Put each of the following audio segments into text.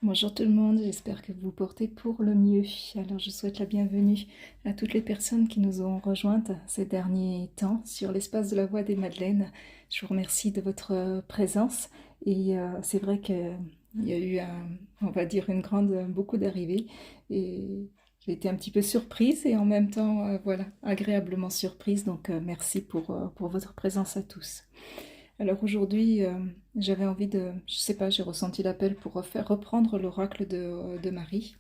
Bonjour tout le monde, j'espère que vous vous portez pour le mieux. Alors je souhaite la bienvenue à toutes les personnes qui nous ont rejointes ces derniers temps sur l'espace de la Voix des Madeleines. Je vous remercie de votre présence et c'est vrai qu'il y a eu, on va dire, beaucoup d'arrivées et j'ai été un petit peu surprise et en même temps, voilà, agréablement surprise. Donc merci pour votre présence à tous. Alors aujourd'hui, j'avais envie je sais pas, j'ai ressenti l'appel pour reprendre l'oracle de Marie.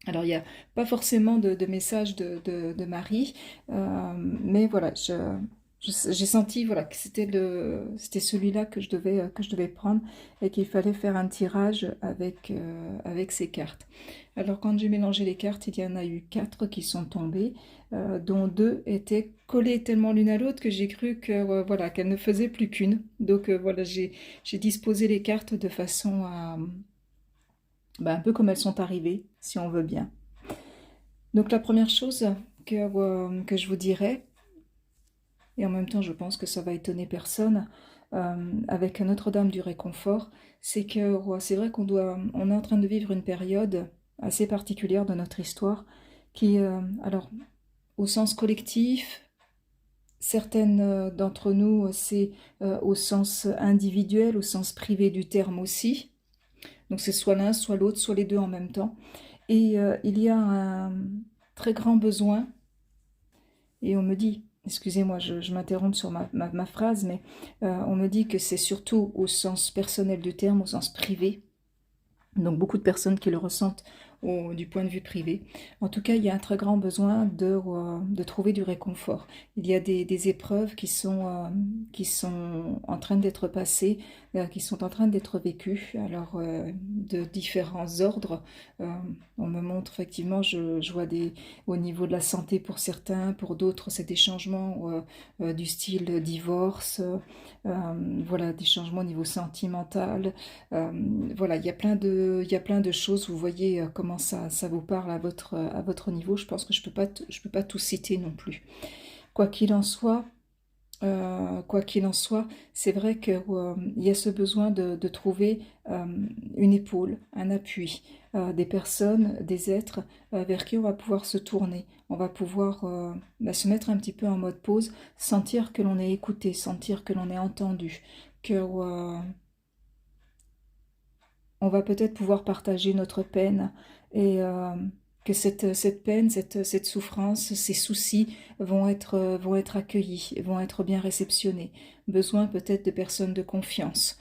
Alors il n'y a pas forcément de message de Marie, mais voilà, j'ai senti voilà, que c'était celui-là que je devais prendre et qu'il fallait faire un tirage avec ces cartes. Alors quand j'ai mélangé les cartes, il y en a eu quatre qui sont tombées, dont deux étaient collées tellement l'une à l'autre que j'ai cru que voilà qu'elles ne faisaient plus qu'une. Donc voilà, j'ai disposé les cartes de façon à un peu comme elles sont arrivées, si on veut bien. Donc la première chose que je vous dirais, et en même temps je pense que ça va étonner personne, avec Notre-Dame du Réconfort, c'est que c'est vrai on est en train de vivre une période assez particulière de notre histoire qui, alors au sens collectif, certaines d'entre nous, c'est au sens individuel, au sens privé du terme aussi. Donc c'est soit l'un, soit l'autre, soit les deux en même temps. Et il y a un très grand besoin, et on me dit, excusez-moi, je m'interromps sur ma phrase, mais on me dit que c'est surtout au sens personnel du terme, au sens privé, donc beaucoup de personnes qui le ressentent du point de vue privé. En tout cas, il y a un très grand besoin de trouver du réconfort. Il y a des épreuves qui sont en train d'être passées, qui sont en train d'être vécues, alors de différents ordres. Euh, on me montre effectivement, je vois au niveau de la santé pour certains, pour d'autres c'est des changements du style divorce, voilà, des changements au niveau sentimental. Euh, voilà, il y a plein de choses. Vous voyez comment ça vous parle à votre niveau. Je pense que je peux pas tout citer non plus. Quoi qu'il en soit, quoi qu'il en soit, c'est vrai qu'il y a ce besoin de trouver une épaule, un appui, des personnes, des êtres vers qui on va pouvoir se tourner. On va pouvoir se mettre un petit peu en mode pause, sentir que l'on est écouté, sentir que l'on est entendu, que on va peut-être pouvoir partager notre peine et que cette peine, cette souffrance, ces soucis vont être accueillis, vont être bien réceptionnés. Besoin peut-être de personnes de confiance.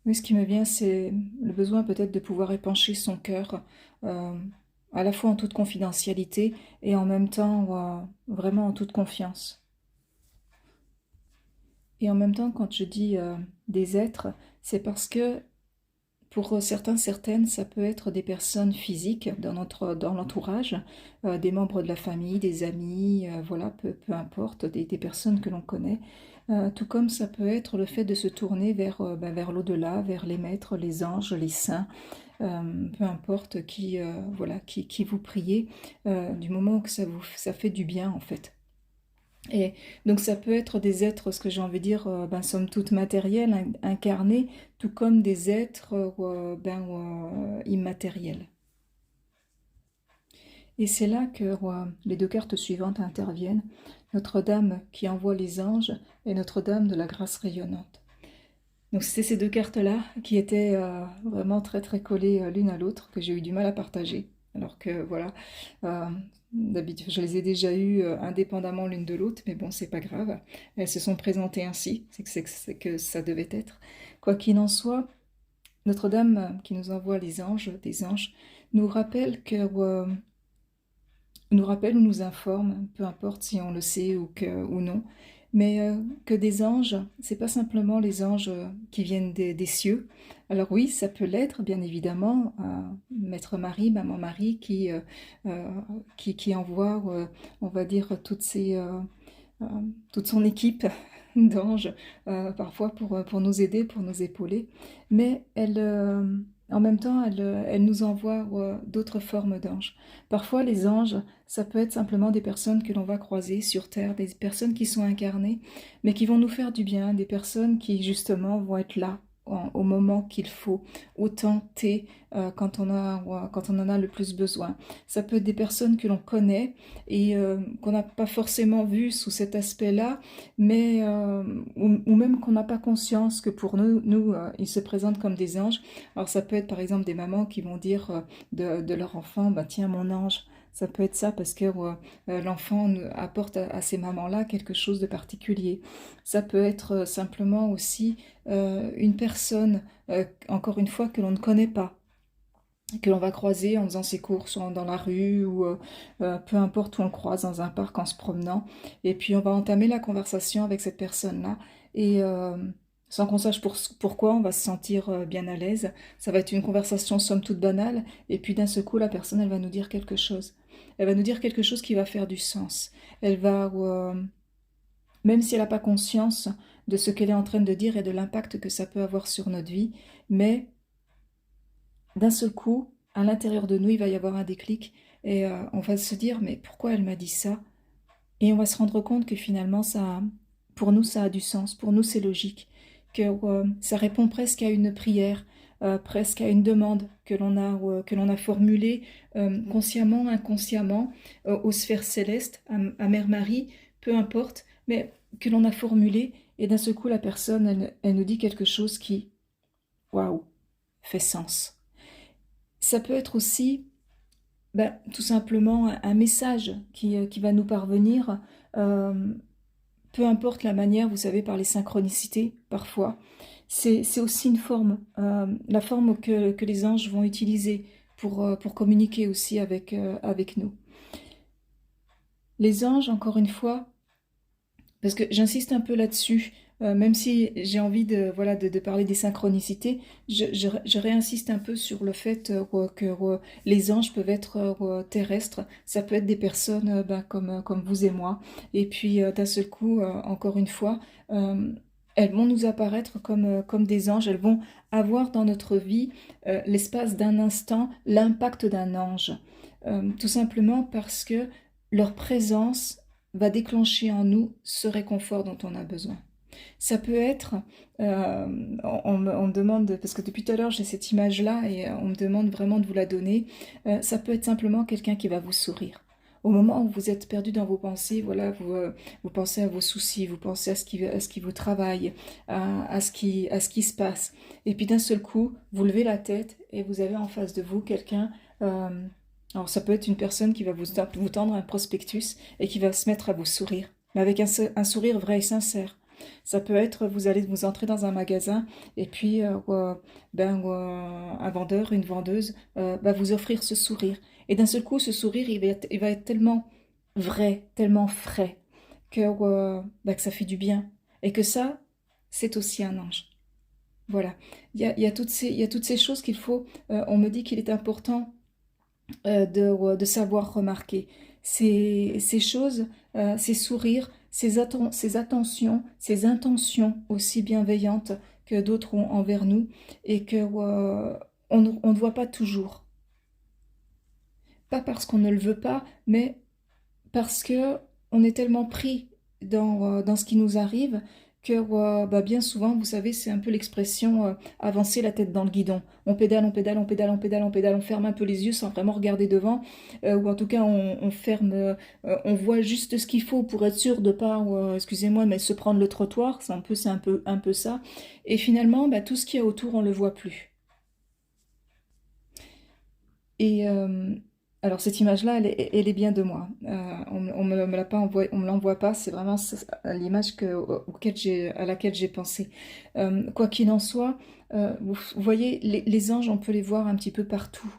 Oui, ce qui me vient, c'est le besoin peut-être de pouvoir épancher son cœur, euh, à la fois en toute confidentialité et en même temps vraiment en toute confiance. Et en même temps, quand je dis des êtres, c'est parce que pour certains, certaines, ça peut être des personnes physiques dans l'entourage, des membres de la famille, des amis, voilà, peu importe, des personnes que l'on connaît. Tout comme ça peut être le fait de se tourner vers l'au-delà, vers les maîtres, les anges, les saints, peu importe voilà, qui vous priez, du moment où ça fait du bien en fait. Et donc ça peut être des êtres, ce que j'ai envie de dire, somme toute matériels, incarnés, tout comme des êtres immatériels. Et c'est là que les deux cartes suivantes interviennent. Notre-Dame qui envoie les anges et Notre-Dame de la grâce rayonnante. Donc c'est ces deux cartes-là qui étaient vraiment très très collées l'une à l'autre, que j'ai eu du mal à partager. Alors que voilà, euh, d'habitude je les ai déjà eues indépendamment l'une de l'autre, mais bon, c'est pas grave. Elles se sont présentées ainsi, c'est que ça devait être. Quoi qu'il en soit, Notre-Dame qui nous envoie les anges, des anges, nous rappelle nous rappelle ou nous informe, peu importe si on le sait ou non, mais que des anges, c'est pas simplement les anges qui viennent des cieux. Alors oui, ça peut l'être, bien évidemment, Maître Marie, Maman Marie, euh, qui envoie, on va dire, euh, toute son équipe d'anges, parfois pour nous aider, pour nous épauler, mais en même temps, elle nous envoie d'autres formes d'anges. Parfois, les anges, ça peut être simplement des personnes que l'on va croiser sur Terre, des personnes qui sont incarnées, mais qui vont nous faire du bien, des personnes qui, justement, vont être là au moment qu'il faut, au temps T, quand on en a le plus besoin. Ça peut être des personnes que l'on connaît et qu'on n'a pas forcément vues sous cet aspect-là, mais ou même qu'on n'a pas conscience que pour nous ils se présentent comme des anges. Alors ça peut être par exemple des mamans qui vont dire de leur enfant, bah tiens mon ange. Ça peut être ça parce que l'enfant apporte à ces mamans-là quelque chose de particulier. Ça peut être simplement aussi une personne, encore une fois, que l'on ne connaît pas, que l'on va croiser en faisant ses courses dans la rue ou peu importe où on le croise dans un parc en se promenant. Et puis on va entamer la conversation avec cette personne-là et sans qu'on sache pourquoi, on va se sentir bien à l'aise. Ça va être une conversation somme toute banale et puis d'un seul coup la personne elle va nous dire quelque chose. Elle va nous dire quelque chose qui va faire du sens. Elle va, même si elle n'a pas conscience de ce qu'elle est en train de dire et de l'impact que ça peut avoir sur notre vie, mais d'un seul coup, à l'intérieur de nous, il va y avoir un déclic et on va se dire, mais pourquoi elle m'a dit ça? Et on va se rendre compte que finalement, pour nous, ça a du sens, pour nous, c'est logique, que ça répond presque à une prière, presque à une demande que l'on a formulée consciemment, inconsciemment, aux sphères célestes, à Mère Marie, peu importe, mais que l'on a formulée, et d'un seul coup, la personne, elle nous dit quelque chose qui, waouh, fait sens. Ça peut être aussi tout simplement un message qui va nous parvenir, euh, peu importe la manière, vous savez, par les synchronicités, parfois. C'est aussi une forme, la forme que les anges vont utiliser pour communiquer aussi avec nous. Les anges, encore une fois, parce que j'insiste un peu là-dessus, même si j'ai envie voilà, de parler des synchronicités, je réinsiste un peu sur le fait que les anges peuvent être terrestres, ça peut être des personnes comme vous et moi, et puis d'un seul coup, encore une fois, euh, elles vont nous apparaître comme des anges, elles vont avoir dans notre vie, l'espace d'un instant, l'impact d'un ange. Tout simplement parce que leur présence va déclencher en nous ce réconfort dont on a besoin. Ça peut être, on me demande, parce que depuis tout à l'heure j'ai cette image-là et on me demande vraiment de vous la donner, ça peut être simplement quelqu'un qui va vous sourire. Au moment où vous êtes perdu dans vos pensées, voilà, vous pensez à vos soucis, vous pensez à ce qui vous travaille, à ce qui se passe. Et puis d'un seul coup, vous levez la tête et vous avez en face de vous quelqu'un. Alors ça peut être une personne qui va vous tendre un prospectus et qui va se mettre à vous sourire, mais avec un sourire vrai et sincère. Ça peut être, vous allez vous entrer dans un magasin et puis un vendeur, une vendeuse va vous offrir ce sourire. Et d'un seul coup, ce sourire, il va être tellement vrai, tellement frais que ça fait du bien. Et que ça, c'est aussi un ange. Voilà. Il y a il y a toutes ces choses qu'il faut, on me dit qu'il est important de savoir remarquer ces choses, ces sourires, ces attentions, ces intentions aussi bienveillantes que d'autres ont envers nous et que on ne voit pas toujours. Pas parce qu'on ne le veut pas, mais parce que on est tellement pris dans ce qui nous arrive que bien souvent, vous savez, c'est un peu l'expression avancer la tête dans le guidon. On pédale, on pédale, on pédale, on pédale, on pédale, on ferme un peu les yeux sans vraiment regarder devant, ou en tout cas on ferme, on voit juste ce qu'il faut pour être sûr de pas, excusez-moi, mais se prendre le trottoir, un peu ça. Et finalement, tout ce qu'il y a autour, on le voit plus. Et alors cette image-là, elle est bien de moi. On me l'a pas envoyé, on me l'envoie pas. C'est vraiment l'image à laquelle j'ai pensé. Quoi qu'il en soit, vous voyez, les anges, on peut les voir un petit peu partout.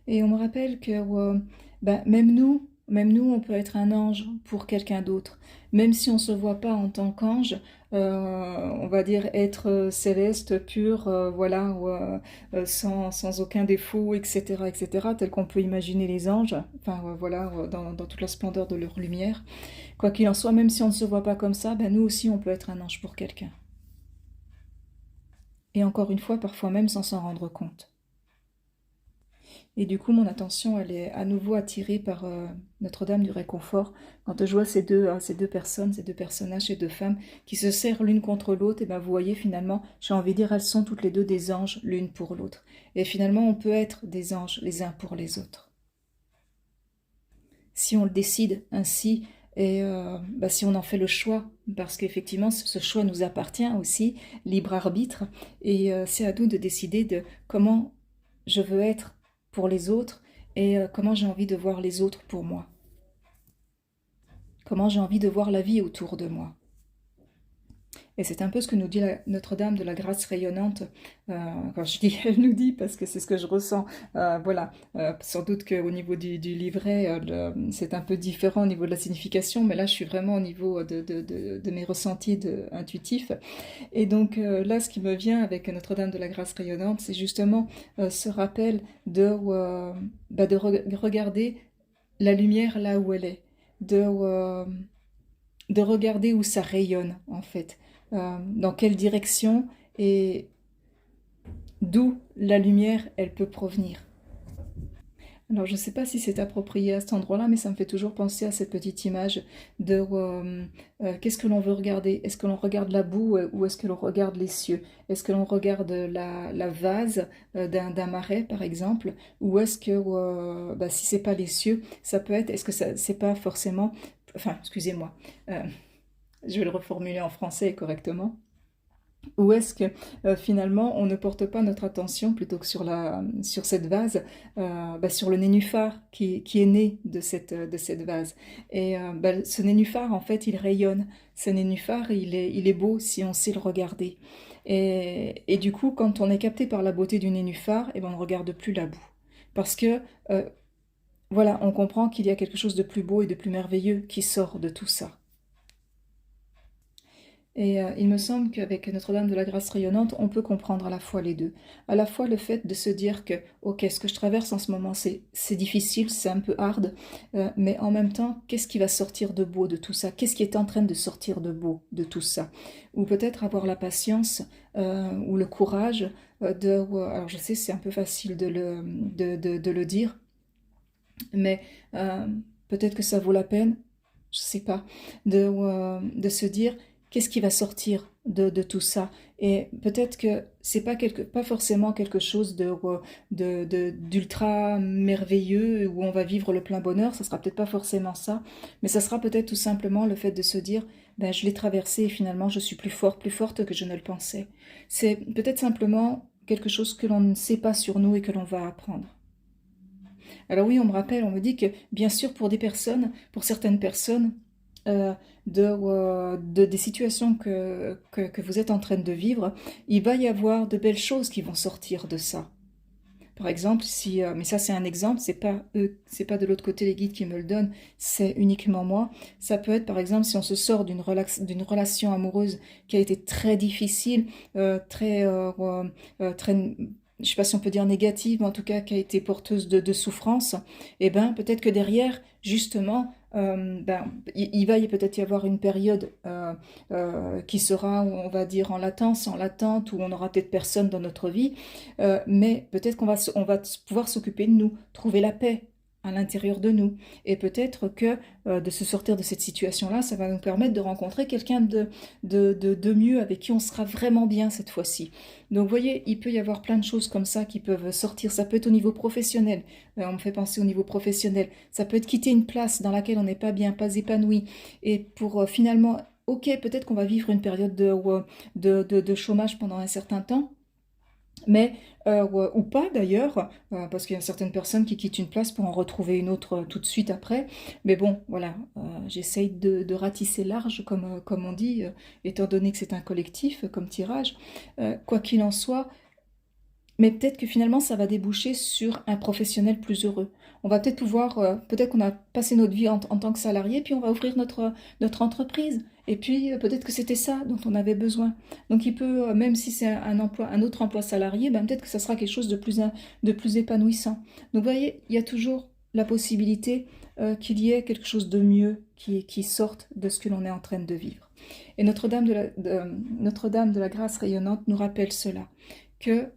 Et on me rappelle que même nous, même nous, on peut être un ange pour quelqu'un d'autre. Même si on ne se voit pas en tant qu'ange, on va dire être céleste, pur, voilà, ou, sans aucun défaut, etc., etc., tel qu'on peut imaginer les anges, enfin voilà, dans toute la splendeur de leur lumière. Quoi qu'il en soit, même si on ne se voit pas comme ça, ben, nous aussi, on peut être un ange pour quelqu'un. Et encore une fois, parfois même sans s'en rendre compte. Et du coup, mon attention, elle est à nouveau attirée par Notre-Dame du Réconfort. Quand je vois ces deux personnes, ces deux personnages, ces deux femmes qui se serrent l'une contre l'autre, et ben vous voyez finalement, j'ai envie de dire, elles sont toutes les deux des anges l'une pour l'autre. Et finalement, on peut être des anges les uns pour les autres. Si on le décide ainsi, et bah, si on en fait le choix, parce qu'effectivement, ce choix nous appartient aussi, libre arbitre, et c'est à nous de décider de comment je veux être pour les autres et comment j'ai envie de voir les autres pour moi. Comment j'ai envie de voir la vie autour de moi. Et c'est un peu ce que nous dit Notre-Dame de la grâce rayonnante. Quand je dis elle nous dit, parce que c'est ce que je ressens. Voilà, sans doute qu'au niveau du livret, c'est un peu différent au niveau de la signification, mais là je suis vraiment au niveau de mes ressentis intuitifs. Et donc là, ce qui me vient avec Notre-Dame de la grâce rayonnante, c'est justement ce rappel de regarder la lumière là où elle est, de regarder où ça rayonne en fait, dans quelle direction et d'où la lumière elle peut provenir. Alors je ne sais pas si c'est approprié à cet endroit-là, mais ça me fait toujours penser à cette petite image de qu'est-ce que l'on veut regarder? Est-ce que l'on regarde la boue ou est-ce que l'on regarde les cieux? Est-ce que l'on regarde la vase d'un marais par exemple? Ou est-ce que bah, si c'est pas les cieux, ça peut être, est-ce que ça c'est pas forcément, enfin excusez-moi, euh, je vais le reformuler en français correctement. Ou est-ce que finalement on ne porte pas notre attention plutôt que sur cette vase, bah, sur le nénuphar qui est né de cette vase. Et bah, ce nénuphar en fait il rayonne. Ce nénuphar il est beau si on sait le regarder. Et du coup quand on est capté par la beauté du nénuphar, et ben, on ne regarde plus la boue. Parce que euh, voilà, on comprend qu'il y a quelque chose de plus beau et de plus merveilleux qui sort de tout ça. Et il me semble qu'avec Notre-Dame de la Grâce rayonnante, on peut comprendre à la fois les deux. À la fois le fait de se dire que, ok, ce que je traverse en ce moment, c'est difficile, c'est un peu hard, mais en même temps, qu'est-ce qui va sortir de beau de tout ça? Qu'est-ce qui est en train de sortir de beau de tout ça? Ou peut-être avoir la patience ou le courage alors je sais, c'est un peu facile de le dire, mais euh, peut-être que ça vaut la peine, je sais pas, de se dire qu'est-ce qui va sortir de tout ça. Et peut-être que c'est pas forcément quelque chose d'ultra merveilleux où on va vivre le plein bonheur, ça sera peut-être pas forcément ça, mais ça sera peut-être tout simplement le fait de se dire, ben, je l'ai traversé et finalement je suis plus fort, plus forte que je ne le pensais. C'est peut-être simplement quelque chose que l'on ne sait pas sur nous et que l'on va apprendre. Alors oui, on me rappelle, on me dit que bien sûr pour des personnes, pour certaines personnes, euh, des situations que vous êtes en train de vivre, il va y avoir de belles choses qui vont sortir de ça. Par exemple, si, mais ça c'est un exemple, c'est pas eux, c'est pas de l'autre côté les guides qui me le donnent, c'est uniquement moi. Ça peut être par exemple si on se sort d'une relation amoureuse qui a été très difficile, très, je sais pas si on peut dire négative, mais en tout cas qui a été porteuse de souffrance, et ben peut-être que derrière, justement, ben, il va peut-être y avoir une période qui sera, on va dire, en latence, en latente, où on n'aura peut-être personne dans notre vie, mais peut-être on va pouvoir s'occuper de nous, trouver la paix à l'intérieur de nous. Et peut-être que de se sortir de cette situation-là, ça va nous permettre de rencontrer quelqu'un de mieux, avec qui on sera vraiment bien cette fois-ci. Donc vous voyez, il peut y avoir plein de choses comme ça qui peuvent sortir. Ça peut être au niveau professionnel, on me fait penser au niveau professionnel. Ça peut être quitter une place dans laquelle on n'est pas bien, pas épanoui. Et pour finalement, ok, peut-être qu'on va vivre une période de chômage pendant un certain temps, mais ou pas d'ailleurs, parce qu'il y a certaines personnes qui quittent une place pour en retrouver une autre tout de suite après. Mais bon, voilà, j'essaye de ratisser large, comme on dit, étant donné que c'est un collectif comme tirage. Quoi qu'il en soit, Mais peut-être que finalement, ça va déboucher sur un professionnel plus heureux. On va peut-être pouvoir, peut-être qu'on a passé notre vie en tant que salarié, puis on va ouvrir notre entreprise. Et puis peut-être que c'était ça dont on avait besoin. Donc il peut, même si c'est un emploi, un autre emploi salarié, ben, peut-être que ça sera quelque chose de plus épanouissant. Donc vous voyez, il y a toujours la possibilité qu'il y ait quelque chose de mieux qui sorte de ce que l'on est en train de vivre. Et Notre-Dame de la grâce rayonnante nous rappelle cela, que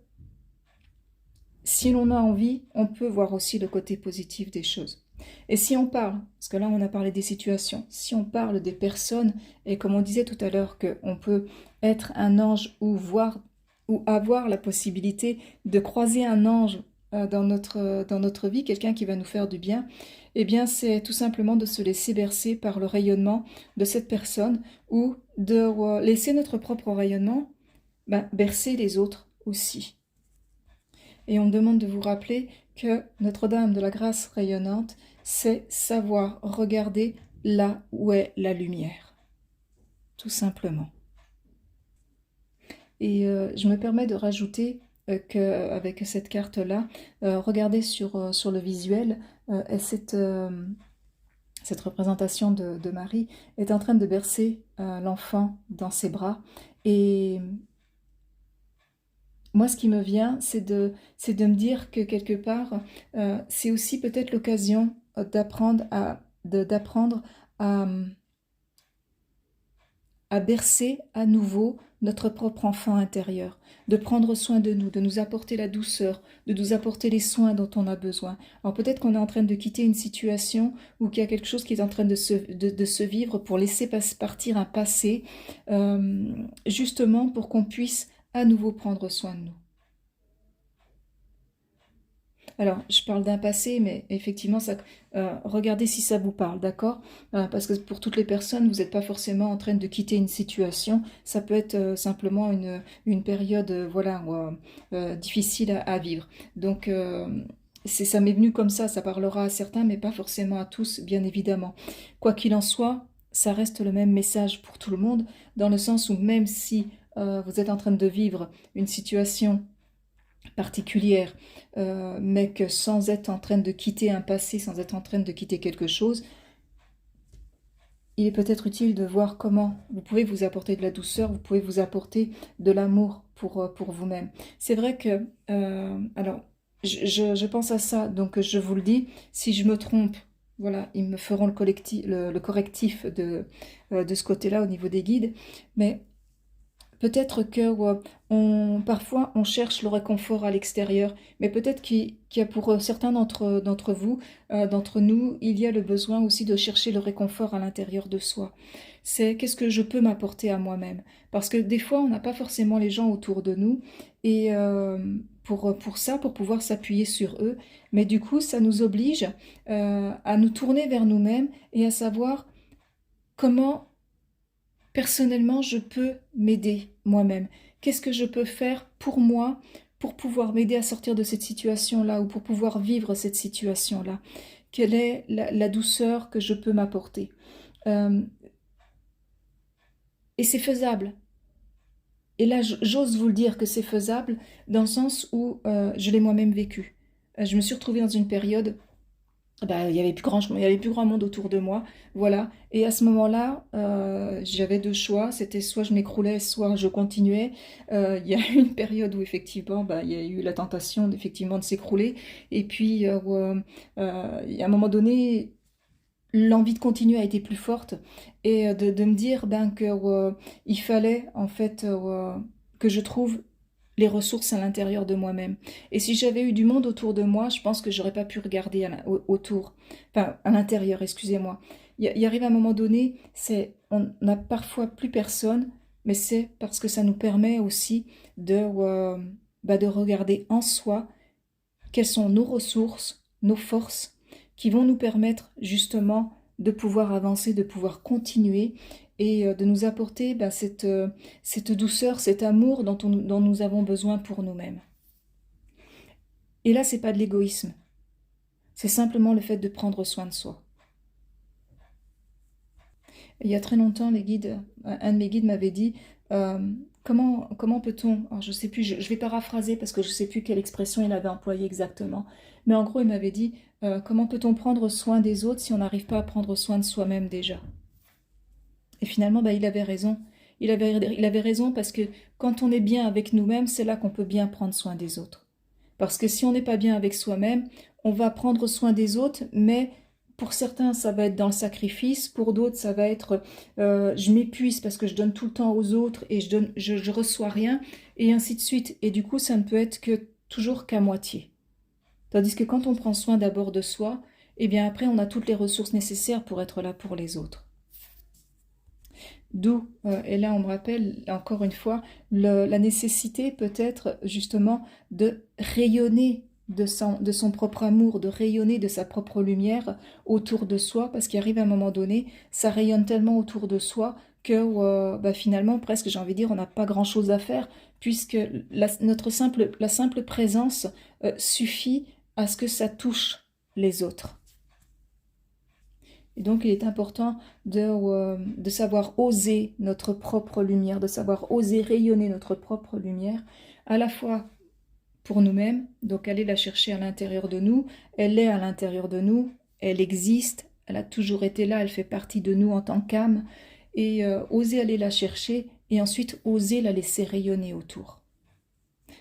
si l'on a envie, on peut voir aussi le côté positif des choses. Et si on parle, parce que là on a parlé des situations, si on parle des personnes, et comme on disait tout à l'heure qu'on peut être un ange ou voir ou avoir la possibilité de croiser un ange dans notre vie, quelqu'un qui va nous faire du bien, eh bien c'est tout simplement de se laisser bercer par le rayonnement de cette personne ou de laisser notre propre rayonnement bercer les autres aussi. Et on me demande de vous rappeler que Notre-Dame de la grâce rayonnante, c'est savoir regarder là où est la lumière, tout simplement. Et je me permets de rajouter qu'avec cette carte-là, regardez sur le visuel, cette représentation de Marie est en train de bercer l'enfant dans ses bras. Et moi, ce qui me vient, c'est de me dire que quelque part, c'est aussi peut-être l'occasion d'apprendre à, à bercer à nouveau notre propre enfant intérieur, de prendre soin de nous apporter la douceur, de nous apporter les soins dont on a besoin. Alors peut-être qu'on est en train de quitter une situation ou qu'il y a quelque chose qui est en train de se vivre pour laisser partir un passé, justement pour qu'on puisse à nouveau prendre soin de nous. Alors, je parle d'un passé, mais effectivement, regardez si ça vous parle, d'accord? Parce que pour toutes les personnes, vous n'êtes pas forcément en train de quitter une situation. Ça peut être simplement une période, voilà, difficile à vivre. Donc, ça m'est venu comme ça parlera à certains, mais pas forcément à tous, bien évidemment. Quoi qu'il en soit, ça reste le même message pour tout le monde, dans le sens où même si vous êtes en train de vivre une situation particulière, mais que sans être en train de quitter un passé, sans être en train de quitter quelque chose, il est peut-être utile de voir comment vous pouvez vous apporter de la douceur, vous pouvez vous apporter de l'amour pour vous-même. C'est vrai que, alors, je pense à ça, donc je vous le dis, si je me trompe, voilà, ils me feront le correctif de ce côté-là au niveau des guides, mais peut-être que parfois on cherche le réconfort à l'extérieur, mais peut-être qu'il y a pour certains d'entre vous, d'entre nous, il y a le besoin aussi de chercher le réconfort à l'intérieur de soi. C'est qu'est-ce que je peux m'apporter à moi-même? Parce que des fois, on n'a pas forcément les gens autour de nous, et pour ça, pour pouvoir s'appuyer sur eux, mais du coup, ça nous oblige à nous tourner vers nous-mêmes et à savoir comment personnellement, je peux m'aider moi-même. Qu'est-ce que je peux faire pour moi pour pouvoir m'aider à sortir de cette situation-là ou pour pouvoir vivre cette situation-là? Quelle est la douceur que je peux m'apporter? Euh, et c'est faisable. Et là, j'ose vous le dire que c'est faisable dans le sens où je l'ai moi-même vécu. Je me suis retrouvée dans une période il y avait il y avait plus grand monde autour de moi, voilà. Et à ce moment-là, j'avais deux choix. C'était soit je m'écroulais, soit je continuais. Il y a eu une période où effectivement, il y a eu la tentation effectivement de s'écrouler. Et puis, il y a un moment donné, l'envie de continuer a été plus forte et de me dire que il fallait en fait que je trouve les ressources à l'intérieur de moi-même. Et si j'avais eu du monde autour de moi, je pense que j'aurais pas pu regarder autour, enfin à l'intérieur, excusez-moi. Il arrive un moment donné, on n'a parfois plus personne, mais c'est parce que ça nous permet aussi de regarder en soi quelles sont nos ressources, nos forces, qui vont nous permettre justement de pouvoir avancer, de pouvoir continuer et de nous apporter cette douceur, cet amour dont nous avons besoin pour nous-mêmes. Et là, c'est pas de l'égoïsme, c'est simplement le fait de prendre soin de soi. Il y a très longtemps, un de mes guides m'avait dit comment peut-on, alors je sais plus, je vais paraphraser parce que je sais plus quelle expression il avait employée exactement, mais en gros il m'avait dit, comment peut-on prendre soin des autres si on n'arrive pas à prendre soin de soi-même déjà? Et finalement, bah, il avait raison. Il avait raison parce que quand on est bien avec nous-mêmes, c'est là qu'on peut bien prendre soin des autres. Parce que si on n'est pas bien avec soi-même, on va prendre soin des autres, mais pour certains, ça va être dans le sacrifice, pour d'autres, ça va être je m'épuise parce que je donne tout le temps aux autres et je reçois rien, et ainsi de suite. Et du coup, ça ne peut être que toujours qu'à moitié. Tandis que quand on prend soin d'abord de soi, eh bien après, on a toutes les ressources nécessaires pour être là pour les autres. D'où, et là on me rappelle encore une fois, la nécessité peut-être justement de rayonner de son propre amour, de rayonner de sa propre lumière autour de soi, parce qu'il arrive à un moment donné, ça rayonne tellement autour de soi que bah, finalement, presque j'ai envie de dire, on n'a pas grand-chose à faire, puisque la simple présence suffit à ce que ça touche les autres. Et donc, il est important de savoir oser notre propre lumière, de savoir oser rayonner notre propre lumière, à la fois pour nous-mêmes, donc aller la chercher à l'intérieur de nous, elle est à l'intérieur de nous, elle existe, elle a toujours été là, elle fait partie de nous en tant qu'âme, et oser aller la chercher, et ensuite oser la laisser rayonner autour.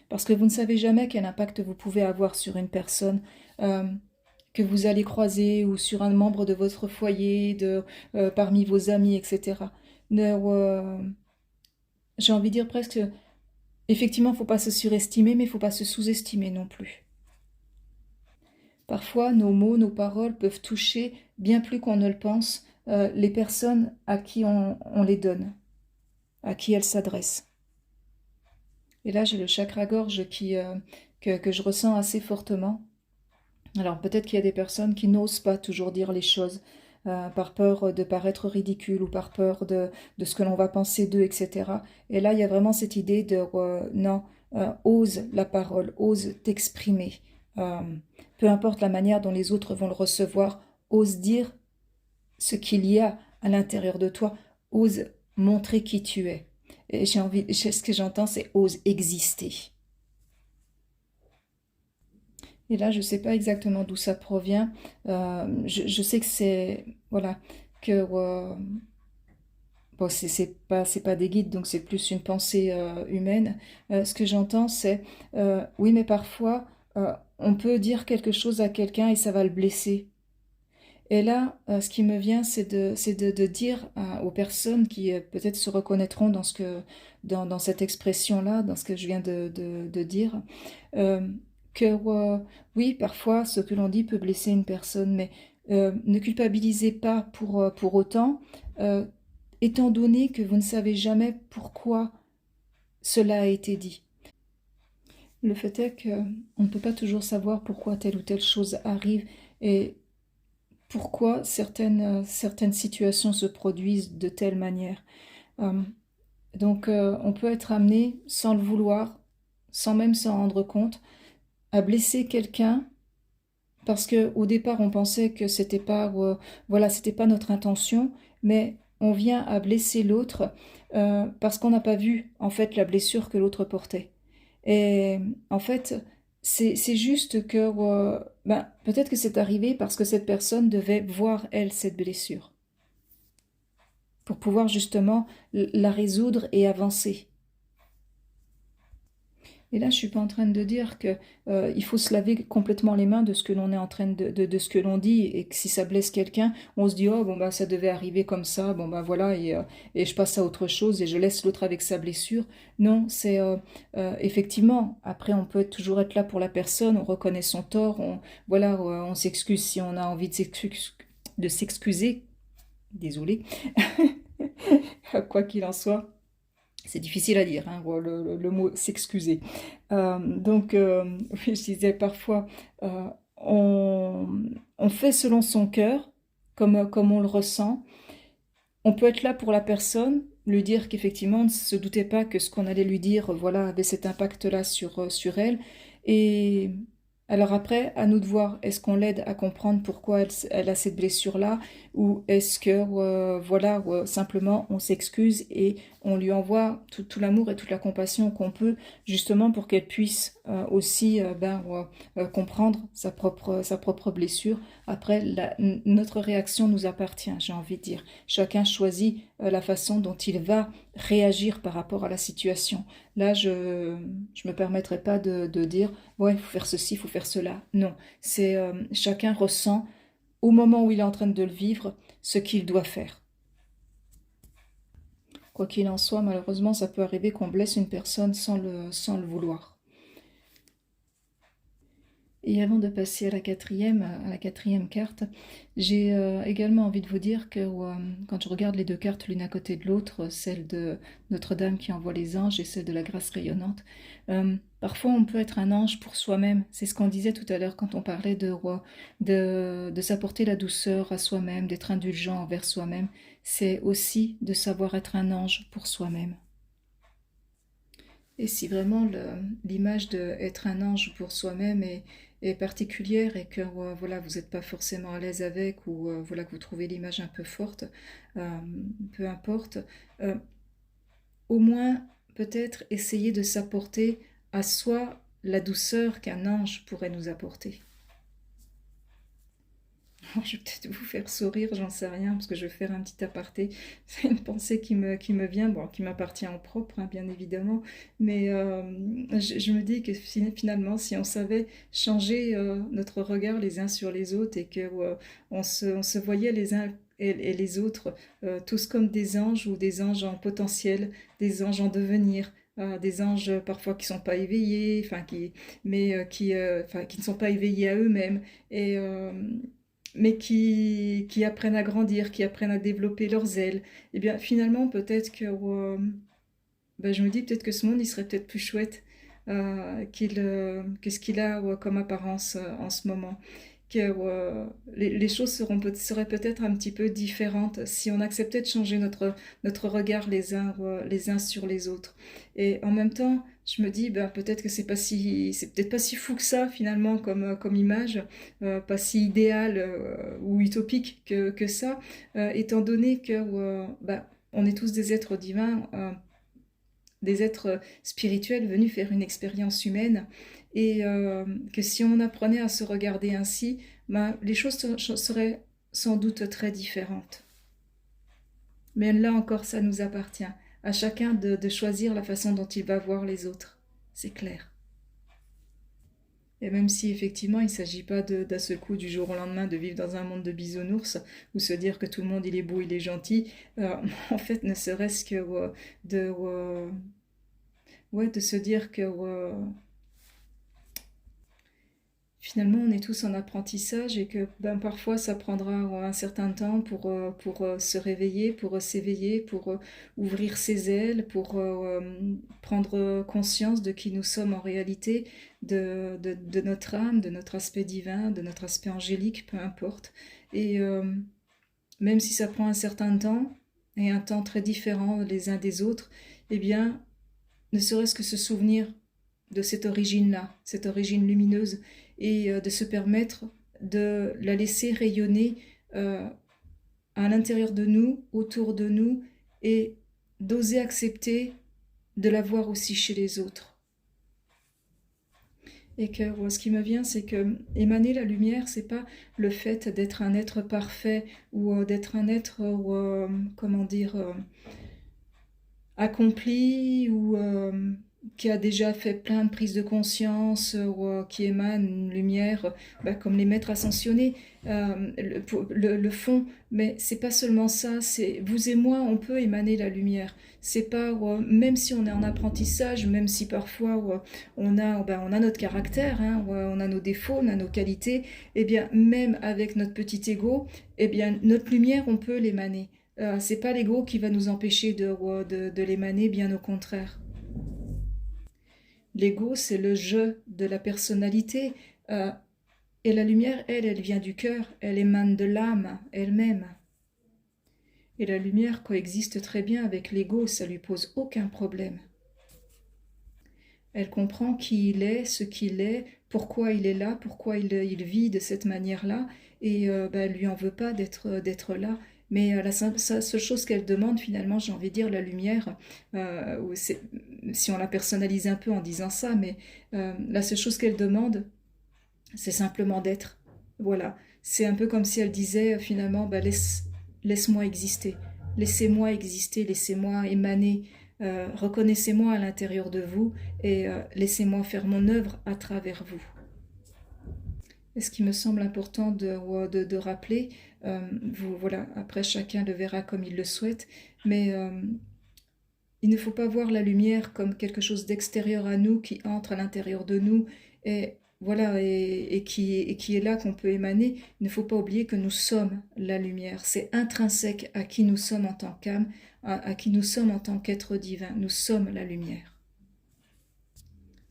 Parce que vous ne savez jamais quel impact vous pouvez avoir sur une personne. Que vous allez croiser ou sur un membre de votre foyer, parmi vos amis, etc. J'ai envie de dire presque, effectivement, il ne faut pas se surestimer, mais il ne faut pas se sous-estimer non plus. Parfois, nos mots, nos paroles peuvent toucher, bien plus qu'on ne le pense, les personnes à qui on les donne, à qui elles s'adressent. Et là, j'ai le chakra-gorge que je ressens assez fortement. Alors peut-être qu'il y a des personnes qui n'osent pas toujours dire les choses par peur de paraître ridicule ou par peur de ce que l'on va penser d'eux, etc. Et là, il y a vraiment cette idée de non, ose la parole, ose t'exprimer. Euh, Peu importe la manière dont les autres vont le recevoir, ose dire ce qu'il y a à l'intérieur de toi, ose montrer qui tu es. Et ce que j'entends, c'est ose exister. Et là, je ne sais pas exactement d'où ça provient. Je sais que c'est, voilà, que bon, c'est pas des guides, donc c'est plus une pensée humaine. Ce que j'entends, c'est, oui, mais parfois, on peut dire quelque chose à quelqu'un et ça va le blesser. Et là, ce qui me vient, c'est de dire aux personnes qui peut-être se reconnaîtront dans cette expression-là, dans ce que je viens de dire, euh, que oui, parfois, ce que l'on dit peut blesser une personne, mais ne culpabilisez pas pour autant, euh, étant donné que vous ne savez jamais pourquoi cela a été dit. Le fait est qu'on ne peut pas toujours savoir pourquoi telle ou telle chose arrive, et pourquoi certaines situations se produisent de telle manière. Euh, donc on peut être amené, sans le vouloir, sans même s'en rendre compte, à blesser quelqu'un parce que au départ on pensait que c'était pas voilà, c'était pas notre intention, mais on vient à blesser l'autre parce qu'on n'a pas vu en fait la blessure que l'autre portait. Et en fait, c'est juste que ben, peut-être que c'est arrivé parce que cette personne devait voir, elle, cette blessure, pour pouvoir justement la résoudre et avancer. Et là, je suis pas en train de dire que il faut se laver complètement les mains de ce que l'on est en train de ce que l'on dit, et que si ça blesse quelqu'un, on se dit oh bon bah ça devait arriver comme ça, bon bah voilà, et je passe à autre chose et je laisse l'autre avec sa blessure. Non, c'est effectivement, après on peut toujours être là pour la personne, on reconnaît son tort, voilà, on s'excuse si on a envie de s'excuser, désolé, quoi qu'il en soit. C'est difficile à dire, hein, le mot s'excuser. Donc, oui, je disais parfois, euh, on, on fait selon son cœur, comme on le ressent. On peut être là pour la personne, lui dire qu'effectivement, on ne se doutait pas que ce qu'on allait lui dire, voilà, avait cet impact-là sur elle. Et alors après, à nous de voir, est-ce qu'on l'aide à comprendre pourquoi elle a cette blessure-là, ou est-ce que voilà, simplement on s'excuse et on lui envoie tout l'amour et toute la compassion qu'on peut, justement pour qu'elle puisse aussi comprendre sa propre blessure. Après, notre réaction nous appartient, j'ai envie de dire. Chacun choisit la façon dont il va réagir par rapport à la situation. Là, je me permettrai pas de dire, ouais, il faut faire ceci, il faut faire cela. Non, c'est chacun ressent au moment où il est en train de le vivre ce qu'il doit faire. Quoi qu'il en soit, malheureusement, ça peut arriver qu'on blesse une personne sans le vouloir. Et avant de passer à la quatrième carte, j'ai également envie de vous dire que quand je regarde les deux cartes l'une à côté de l'autre, celle de Notre-Dame qui envoie les anges et celle de la grâce rayonnante, parfois on peut être un ange pour soi-même. C'est ce qu'on disait tout à l'heure quand on parlait de s'apporter la douceur à soi-même, d'être indulgent envers soi-même. C'est aussi de savoir être un ange pour soi-même. Et si vraiment l'image d'être un ange pour soi-même est particulière et que voilà, vous n'êtes pas forcément à l'aise avec ou voilà, que vous trouvez l'image un peu forte, peu importe, euh, au moins peut-être essayer de s'apporter à soi la douceur qu'un ange pourrait nous apporter. Je vais peut-être vous faire sourire, j'en sais rien, parce que je vais faire un petit aparté. C'est une pensée qui me vient, bon, qui m'appartient en propre, hein, bien évidemment, mais je me dis que finalement, si on savait changer notre regard les uns sur les autres et que on se voyait les uns et les autres tous comme des anges ou des anges en potentiel, des anges en devenir, des anges parfois qui sont pas éveillés, enfin mais enfin, qui ne sont pas éveillés à eux-mêmes et mais qui apprennent à grandir, qui apprennent à développer leurs ailes, et bien finalement peut-être que ben, je me dis peut-être que ce monde il serait peut-être plus chouette que ce qu'il a comme apparence en ce moment. Que les choses seraient peut-être un petit peu différentes si on acceptait de changer notre regard les uns sur les autres. Et en même temps, je me dis, ben, peut-être que c'est peut-être pas si fou que ça finalement comme image, pas si idéal ou utopique que ça, étant donné que ben, on est tous des êtres divins, des êtres spirituels venus faire une expérience humaine, et que si on apprenait à se regarder ainsi, ben, les choses seraient sans doute très différentes. Mais là encore, ça nous appartient. À chacun de choisir la façon dont il va voir les autres. C'est clair. Et même si effectivement il ne s'agit pas d'un seul coup du jour au lendemain de vivre dans un monde de bisounours ou se dire que tout le monde il est beau, il est gentil, en fait ne serait-ce que ouais, de se dire que finalement on est tous en apprentissage et que ben, parfois ça prendra un certain temps pour se réveiller, pour s'éveiller, pour ouvrir ses ailes, pour prendre conscience de qui nous sommes en réalité, de notre âme, de notre aspect divin, de notre aspect angélique, peu importe. Et même si ça prend un certain temps et un temps très différent les uns des autres, eh bien, ne serait-ce que se souvenir de cette origine-là, cette origine lumineuse, et de se permettre de la laisser rayonner euh, à l'intérieur de nous, autour de nous, et d'oser accepter de la voir aussi chez les autres. Et que ce qui me vient, c'est que émaner la lumière, c'est pas le fait d'être un être parfait ou d'être un être, comment dire, accompli ou qui a déjà fait plein de prises de conscience ou qui émane une lumière comme les maîtres ascensionnés le font, mais c'est pas seulement ça, c'est vous et moi on peut émaner la lumière, c'est pas même si on est en apprentissage, même si parfois on a notre caractère, hein, on a nos défauts, on a nos qualités, et bien même avec notre petit ego, et bien notre lumière on peut l'émaner. C'est pas l'ego qui va nous empêcher de l'émaner, bien au contraire. L'ego, c'est le je de la personnalité. euh, et la lumière, elle vient du cœur, elle émane de l'âme elle-même. Et la lumière coexiste très bien avec l'ego, ça lui pose aucun problème. Elle comprend qui il est, ce qu'il est, pourquoi il est là, pourquoi il vit de cette manière-là, et bah, elle lui en veut pas d'être là. Mais la seule chose qu'elle demande, finalement, j'ai envie de dire, la lumière, si on la personnalise un peu en disant ça, mais la seule chose qu'elle demande, c'est simplement d'être. Voilà. C'est un peu comme si elle disait, finalement, bah, laisse-moi exister. Laissez-moi exister, laissez-moi émaner. Reconnaissez-moi à l'intérieur de vous et laissez-moi faire mon œuvre à travers vous. Et ce qui me semble important de rappeler, voilà, après chacun le verra comme il le souhaite, mais il ne faut pas voir la lumière comme quelque chose d'extérieur à nous qui entre à l'intérieur de nous et voilà et qui est là qu'on peut émaner. Il ne faut pas oublier que nous sommes la lumière. C'est intrinsèque à qui nous sommes en tant qu'âme, à qui nous sommes en tant qu'être divin. Nous sommes la lumière.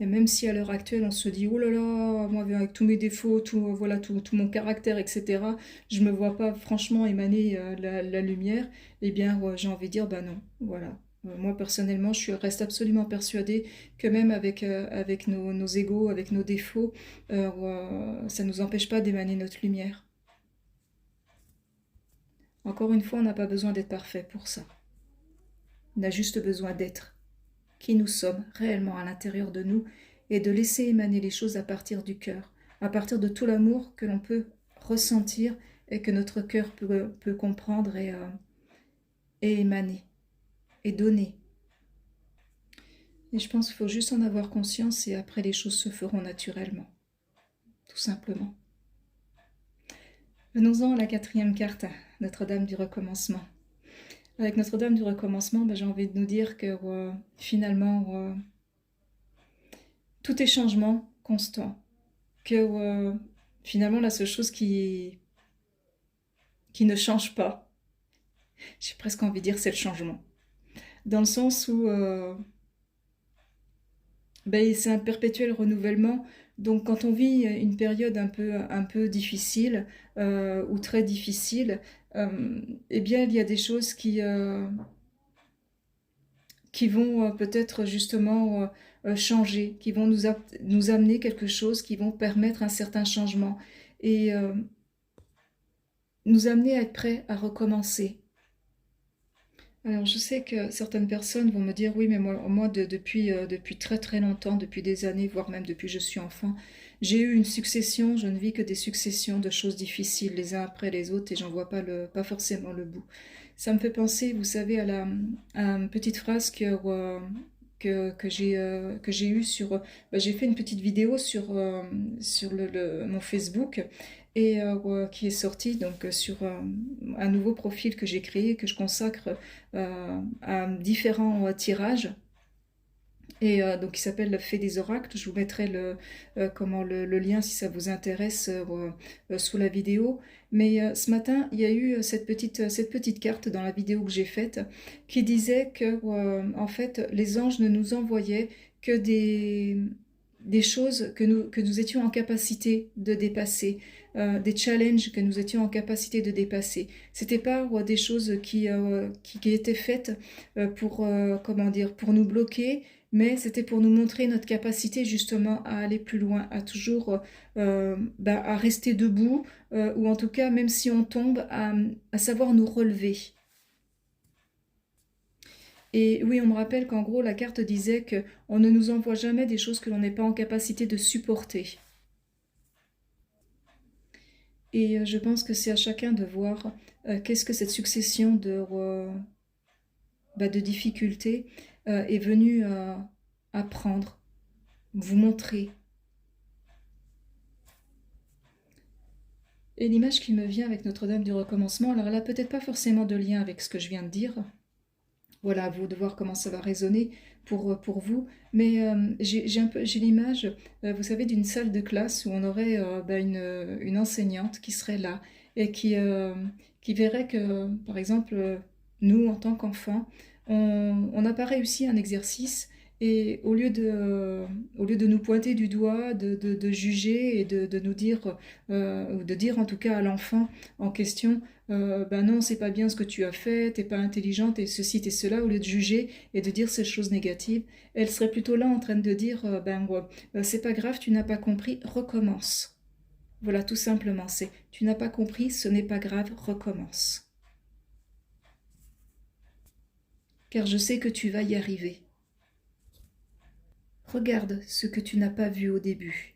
Et même si à l'heure actuelle on se dit oh là là, moi avec tous mes défauts, voilà, tout mon caractère, etc., je me vois pas franchement émaner la lumière, eh bien j'ai envie de dire bah non, voilà. Moi personnellement, reste absolument persuadée que même avec nos égos, avec nos défauts, ça ne nous empêche pas d'émaner notre lumière. Encore une fois, on n'a pas besoin d'être parfait pour ça. On a juste besoin d'être qui nous sommes réellement à l'intérieur de nous et de laisser émaner les choses à partir du cœur, à partir de tout l'amour que l'on peut ressentir et que notre cœur peut comprendre et émaner et donner. Et je pense qu'il faut juste en avoir conscience et après les choses se feront naturellement, tout simplement. Venons-en à la 4e carte, Notre-Dame du recommencement. Avec Notre-Dame du recommencement, j'ai envie de nous dire que finalement, tout est changement constant. Que finalement, la seule chose qui ne change pas, j'ai presque envie de dire, c'est le changement. Dans le sens où c'est un perpétuel renouvellement. Donc quand on vit une période un peu difficile ou très difficile, eh bien il y a des choses qui vont peut-être justement changer, qui vont nous amener quelque chose, qui vont permettre un certain changement et nous amener à être prêts à recommencer. Alors je sais que certaines personnes vont me dire oui mais moi depuis très très longtemps, depuis des années, voire même depuis que je suis enfant, j'ai eu une succession, je ne vis que des successions de choses difficiles les uns après les autres et j'en vois pas forcément le bout. Ça me fait penser, vous savez, à une petite phrase que j'ai eue j'ai fait une petite vidéo sur mon Facebook et qui est sortie donc sur un nouveau profil que j'ai créé, que je consacre à différents tirages. Et donc, il s'appelle Le Fait des oracles. Je vous mettrai le lien si ça vous intéresse sous la vidéo. Mais ce matin, il y a eu cette petite carte dans la vidéo que j'ai faite qui disait que, en fait, les anges ne nous envoyaient que des choses que nous étions en capacité de dépasser, des challenges que nous étions en capacité de dépasser. C'était pas des choses qui étaient faites comment dire, pour nous bloquer, mais c'était pour nous montrer notre capacité justement à aller plus loin, à toujours à rester debout, ou en tout cas, même si on tombe, à savoir nous relever. Et oui, on me rappelle qu'en gros, la carte disait qu'on ne nous envoie jamais des choses que l'on n'est pas en capacité de supporter. Et je pense que c'est à chacun de voir qu'est-ce que cette succession de difficultés est venue apprendre, vous montrer. Et l'image qui me vient avec Notre-Dame du recommencement, alors elle n'a peut-être pas forcément de lien avec ce que je viens de dire. Voilà, à vous de voir comment ça va résonner pour vous. Mais j'ai l'image, vous savez, d'une salle de classe où on aurait une enseignante qui serait là et qui verrait que, par exemple, nous, en tant qu'enfants, on n'a pas réussi un exercice Et au lieu de nous pointer du doigt, de juger et de nous dire, ou de dire en tout cas à l'enfant en question, ben non, c'est pas bien ce que tu as fait, t'es pas intelligente, et ceci, t'es cela, au lieu de juger et de dire ces choses négatives, elle serait plutôt là en train de dire, c'est pas grave, tu n'as pas compris, recommence. Voilà, tout simplement, c'est tu n'as pas compris, ce n'est pas grave, recommence. Car je sais que tu vas y arriver. Regarde ce que tu n'as pas vu au début.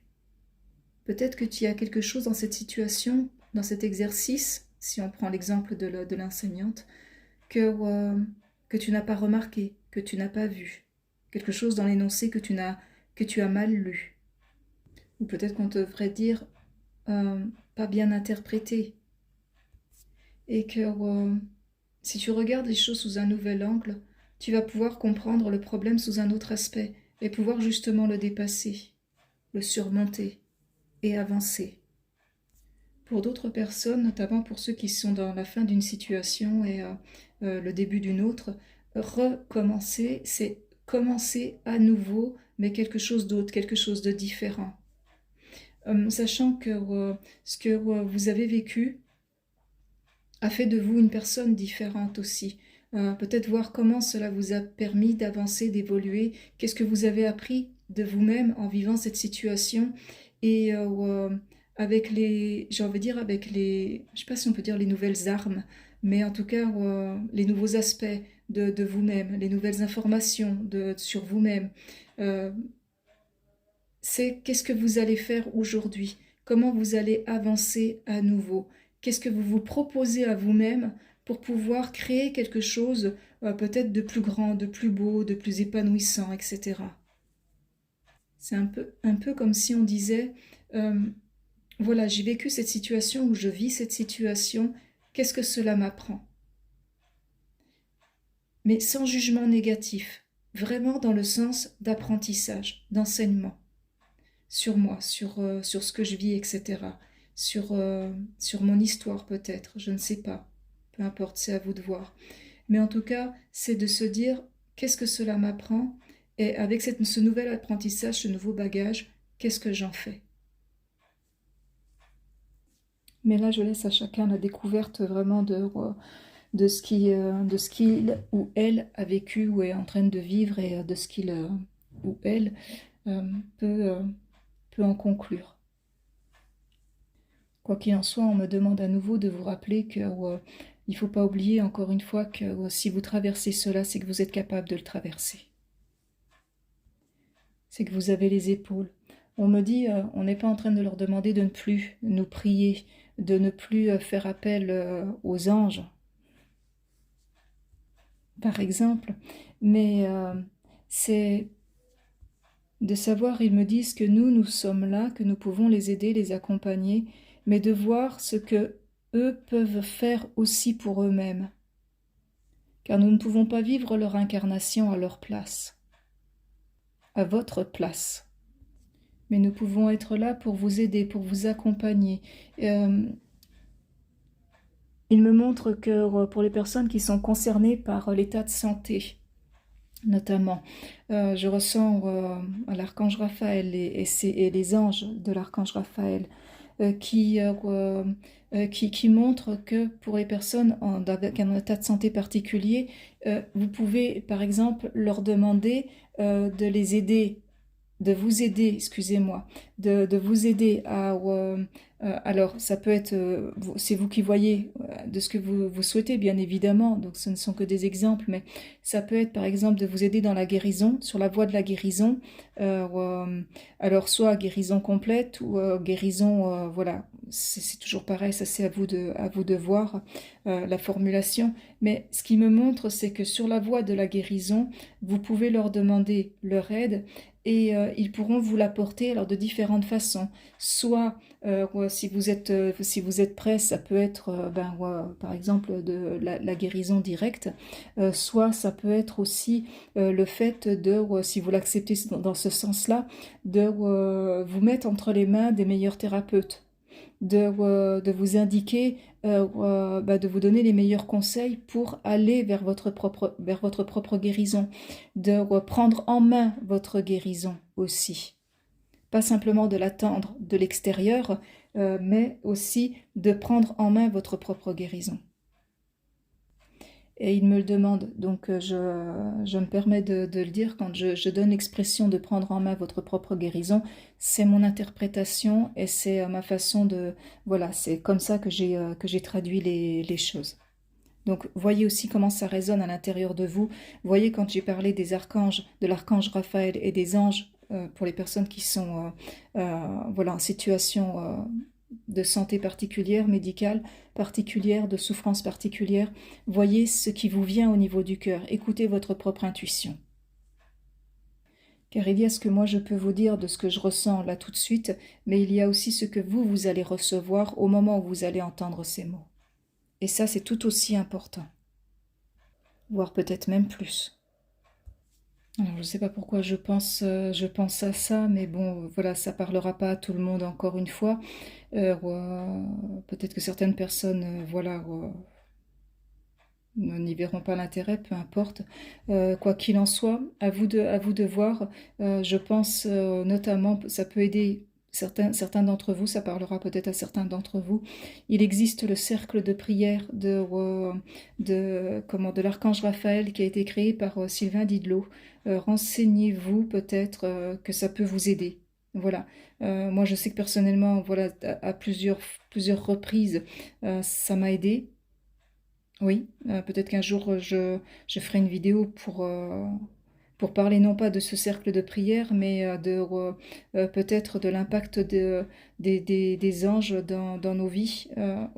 Peut-être que tu as quelque chose dans cette situation, dans cet exercice, si on prend l'exemple de l'enseignante, que tu n'as pas remarqué, que tu n'as pas vu. Quelque chose dans l'énoncé que tu as mal lu. Ou peut-être qu'on devrait dire pas bien interprété. Et que si tu regardes les choses sous un nouvel angle, tu vas pouvoir comprendre le problème sous un autre aspect et pouvoir justement le dépasser, le surmonter et avancer. Pour d'autres personnes, notamment pour ceux qui sont dans la fin d'une situation et le début d'une autre, recommencer, c'est commencer à nouveau, mais quelque chose d'autre, quelque chose de différent. Sachant que ce que vous avez vécu a fait de vous une personne différente aussi. Peut-être voir comment cela vous a permis d'avancer, d'évoluer, qu'est-ce que vous avez appris de vous-même en vivant cette situation et avec les, j'ai envie de dire avec les, je sais pas si on peut dire les nouvelles armes, mais en tout cas les nouveaux aspects de vous-même, les nouvelles informations sur vous-même. Euh, c'est qu'est-ce que vous allez faire aujourd'hui, comment vous allez avancer à nouveau, qu'est-ce que vous vous proposez à vous-même pour pouvoir créer quelque chose peut-être de plus grand, de plus beau, de plus épanouissant, etc. C'est un peu comme si on disait, euh, voilà, j'ai vécu cette situation ou je vis cette situation, qu'est-ce que cela m'apprend? Mais sans jugement négatif, vraiment dans le sens d'apprentissage, d'enseignement. Sur moi, sur ce que je vis, etc. Sur mon histoire peut-être, je ne sais pas. Peu importe, c'est à vous de voir. Mais en tout cas, c'est de se dire, qu'est-ce que cela m'apprend? Et avec ce nouvel apprentissage, ce nouveau bagage, qu'est-ce que j'en fais? Mais là, je laisse à chacun la découverte vraiment de ce qu'il ou elle a vécu ou est en train de vivre et de ce qu'il ou elle euh, peut, euh, peut en conclure. Quoi qu'il en soit, on me demande à nouveau de vous rappeler que il ne faut pas oublier encore une fois que si vous traversez cela, c'est que vous êtes capable de le traverser. C'est que vous avez les épaules. On me dit, on n'est pas en train de leur demander de ne plus nous prier, de ne plus faire appel aux anges, par exemple, mais c'est de savoir, ils me disent que nous sommes là, que nous pouvons les aider, les accompagner, mais de voir ce que eux peuvent faire aussi pour eux-mêmes. Car nous ne pouvons pas vivre leur incarnation à leur place, à votre place. Mais nous pouvons être là pour vous aider, pour vous accompagner. Il me montre que pour les personnes qui sont concernées par l'état de santé, notamment, je ressens à l'archange Raphaël et les anges de l'archange Raphaël qui montrent que pour les personnes avec un état de santé particulier, vous pouvez par exemple leur demander de les aider, de vous aider, excusez-moi, de vous aider à... alors, ça peut être, c'est vous qui voyez de ce que vous souhaitez, bien évidemment, donc ce ne sont que des exemples, mais ça peut être, par exemple, de vous aider dans la guérison, sur la voie de la guérison, alors soit guérison complète ou guérison, voilà, c'est toujours pareil, ça c'est à vous de voir la formulation, mais ce qui me montre, c'est que sur la voie de la guérison, vous pouvez leur demander leur aide, et ils pourront vous l'apporter alors de différentes façons. Soit si vous êtes prêt, ça peut être par exemple de la guérison directe, soit ça peut être aussi le fait de, si vous l'acceptez dans ce sens-là, de vous mettre entre les mains des meilleurs thérapeutes. de vous indiquer, de vous donner les meilleurs conseils pour aller vers votre propre guérison, de prendre en main votre guérison aussi. Pas simplement de l'attendre de l'extérieur, mais aussi de prendre en main votre propre guérison. Et il me le demande, donc je me permets de le dire, quand je donne l'expression de prendre en main votre propre guérison, c'est mon interprétation et c'est ma façon de... Voilà, c'est comme ça que j'ai traduit les choses. Donc voyez aussi comment ça résonne à l'intérieur de vous. Voyez quand j'ai parlé des archanges, de l'archange Raphaël et des anges, pour les personnes qui sont voilà, en situation de santé particulière, médicale particulière, de souffrance particulière, voyez ce qui vous vient au niveau du cœur, écoutez votre propre intuition. Car il y a ce que moi je peux vous dire de ce que je ressens là tout de suite, mais il y a aussi ce que vous allez recevoir au moment où vous allez entendre ces mots. Et ça, c'est tout aussi important, voire peut-être même plus. Alors, je ne sais pas pourquoi je pense à ça, mais bon, voilà, ça parlera pas à tout le monde encore une fois. Peut-être que certaines personnes, voilà, n'y verront pas l'intérêt, peu importe. Quoi qu'il en soit, à vous de voir. Je pense notamment, ça peut aider certains d'entre vous, ça parlera peut-être à certains d'entre vous. Il existe le cercle de prière de l'archange Raphaël qui a été créé par Sylvain Didlot. Renseignez-vous peut-être que ça peut vous aider. Voilà. Moi, je sais que personnellement, voilà, à plusieurs reprises, ça m'a aidé. Oui, peut-être qu'un jour je ferai une vidéo pour parler non pas de ce cercle de prière, mais peut-être de l'impact des anges dans nos vies,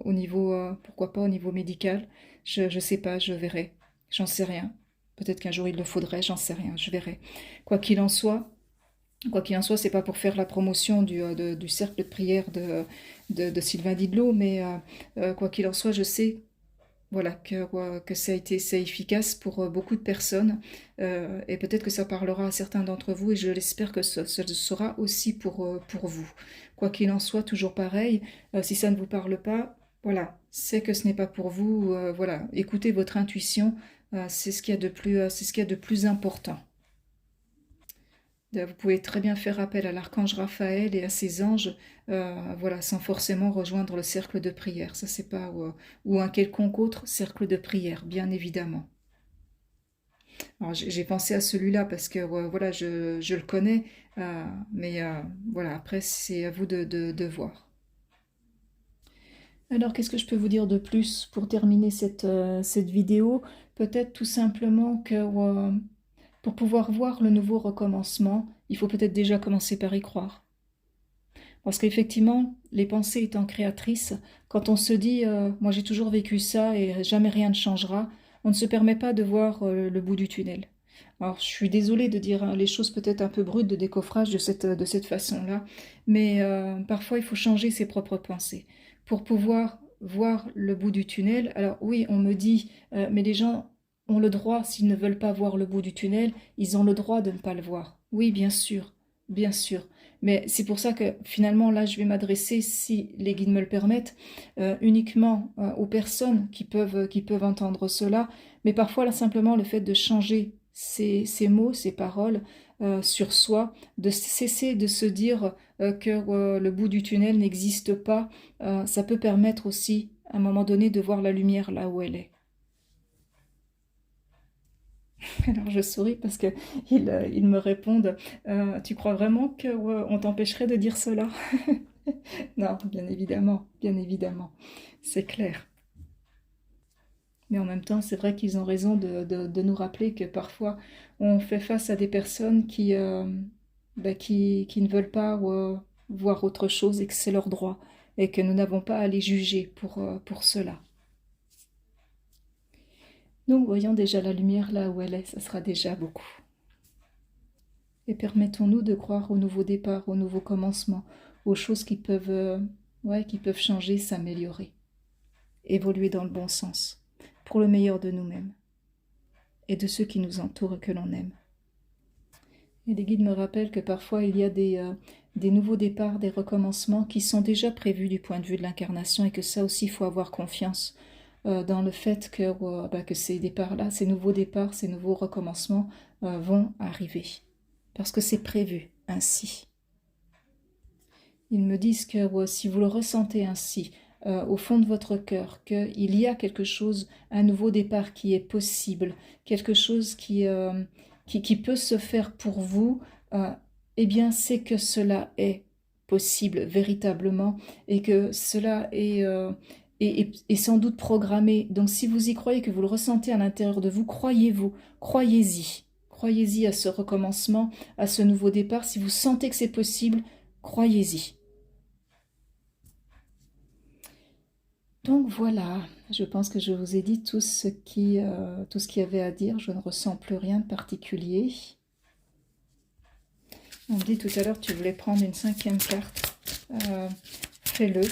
au niveau, pourquoi pas au niveau médical. Je ne sais pas, je verrai. J'en sais rien. Peut-être qu'un jour il le faudrait, j'en sais rien, je verrai. Quoi qu'il en soit, c'est pas pour faire la promotion du cercle de prière de Sylvain Didlot, mais quoi qu'il en soit, je sais voilà, que c'est efficace pour beaucoup de personnes, et peut-être que ça parlera à certains d'entre vous et je l'espère que ce sera aussi pour vous. Quoi qu'il en soit, toujours pareil, si ça ne vous parle pas, voilà, c'est que ce n'est pas pour vous, voilà, écoutez votre intuition, c'est ce qu'il y a de plus, c'est ce qu'il y a de plus important. Vous pouvez très bien faire appel à l'archange Raphaël et à ses anges, voilà, sans forcément rejoindre le cercle de prière. Ça, c'est pas ou un quelconque autre cercle de prière, bien évidemment. Alors, j'ai pensé à celui-là parce que voilà, je le connais, mais voilà, après, c'est à vous de voir. Alors, qu'est-ce que je peux vous dire de plus pour terminer cette vidéo? Peut-être tout simplement que pour pouvoir voir le nouveau recommencement, il faut peut-être déjà commencer par y croire. Parce qu'effectivement, les pensées étant créatrices, quand on se dit moi j'ai toujours vécu ça et jamais rien ne changera, on ne se permet pas de voir le bout du tunnel. Alors je suis désolée de dire les choses peut-être un peu brutes de décoffrage de cette façon-là, mais parfois il faut changer ses propres pensées pour pouvoir voir le bout du tunnel. Alors oui, on me dit mais les gens ont le droit, s'ils ne veulent pas voir le bout du tunnel, ils ont le droit de ne pas le voir. Oui, bien sûr, bien sûr. Mais c'est pour ça que finalement, là, je vais m'adresser, si les guides me le permettent, uniquement aux personnes qui peuvent entendre cela. Mais parfois, là, simplement, le fait de changer ces mots, ces paroles sur soi, de cesser de se dire que le bout du tunnel n'existe pas, ça peut permettre aussi, à un moment donné, de voir la lumière là où elle est. Alors je souris parce que ils me répondent tu crois vraiment que on t'empêcherait de dire cela? Non, bien évidemment, c'est clair. Mais en même temps, c'est vrai qu'ils ont raison de nous rappeler que parfois on fait face à des personnes qui ne veulent pas voir autre chose et que c'est leur droit et que nous n'avons pas à les juger pour cela. Donc voyons déjà la lumière là où elle est, ça sera déjà beaucoup. Et permettons-nous de croire au nouveau départ, au nouveau commencement, aux choses qui peuvent changer, s'améliorer, évoluer dans le bon sens, pour le meilleur de nous-mêmes et de ceux qui nous entourent et que l'on aime. Et les guides me rappellent que parfois il y a des nouveaux départs, des recommencements qui sont déjà prévus du point de vue de l'incarnation et que ça aussi, il faut avoir confiance dans le fait que ces départs-là, ces nouveaux départs, ces nouveaux recommencements vont arriver. Parce que c'est prévu ainsi. Ils me disent que si vous le ressentez ainsi, au fond de votre cœur, qu'il y a quelque chose, un nouveau départ qui est possible, quelque chose qui peut se faire pour vous, eh bien c'est que cela est possible véritablement et que cela est sans doute programmé. Donc si vous y croyez, que vous le ressentez à l'intérieur de vous, croyez-vous, croyez-y. Croyez-y à ce recommencement, à ce nouveau départ. Si vous sentez que c'est possible, croyez-y. Donc voilà, je pense que je vous ai dit tout ce qu'il y avait à dire. Je ne ressens plus rien de particulier. On me dit tout à l'heure que tu voulais prendre une 5e carte. Fais-le.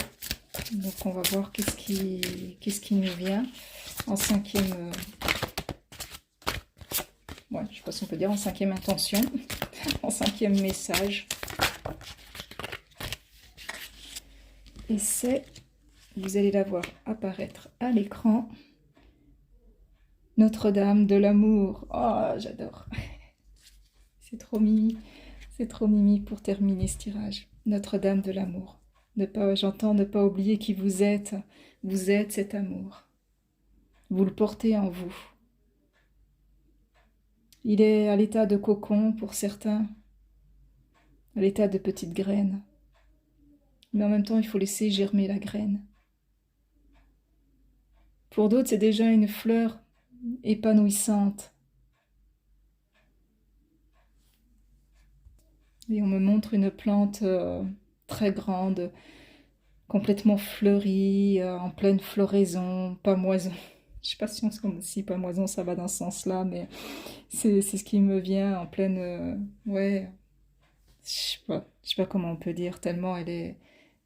Donc on va voir qu'est-ce qui nous vient en 5e... ouais, je ne sais pas si on peut dire en 5e intention, en 5e message. Et c'est... Vous allez la voir apparaître à l'écran. Notre-Dame de l'amour. Oh, j'adore. C'est trop mimi pour terminer ce tirage. Notre-Dame de l'amour. J'entends ne pas oublier qui vous êtes. Vous êtes cet amour. Vous le portez en vous. Il est à l'état de cocon pour certains, à l'état de petite graine. Mais en même temps, il faut laisser germer la graine. Pour d'autres, c'est déjà une fleur épanouissante. Et on me montre une plante très grande, complètement fleurie, en pleine floraison, pamoison. Je sais pas si pamoison ça va dans ce sens-là, mais c'est ce qui me vient en pleine... ouais, je sais pas comment on peut dire, tellement elle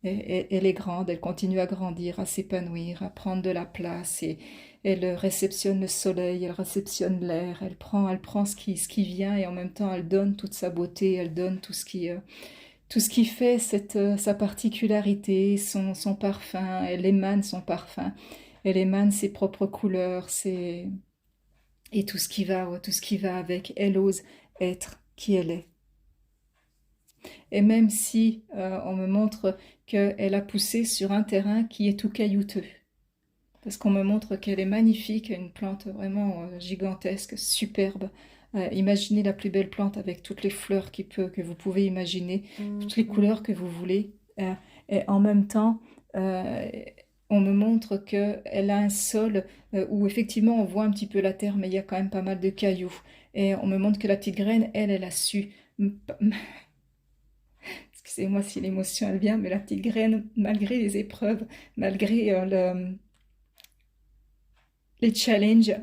est grande, elle continue à grandir, à s'épanouir, à prendre de la place et elle réceptionne le soleil, elle réceptionne l'air, elle prend ce qui vient et en même temps elle donne toute sa beauté, elle donne tout ce qui fait sa particularité, son parfum, elle émane son parfum, elle émane ses propres couleurs, et tout ce qui va avec, elle ose être qui elle est. Et même si on me montre qu'elle a poussé sur un terrain qui est tout caillouteux, parce qu'on me montre qu'elle est magnifique, une plante vraiment gigantesque, superbe. Imaginez la plus belle plante avec toutes les fleurs que vous pouvez imaginer, toutes les couleurs que vous voulez. Et en même temps, on me montre qu'elle a un sol où effectivement on voit un petit peu la terre, mais il y a quand même pas mal de cailloux. Et on me montre que la petite graine, elle a su... Excusez-moi si l'émotion elle vient, mais la petite graine, malgré les épreuves, malgré les challenges,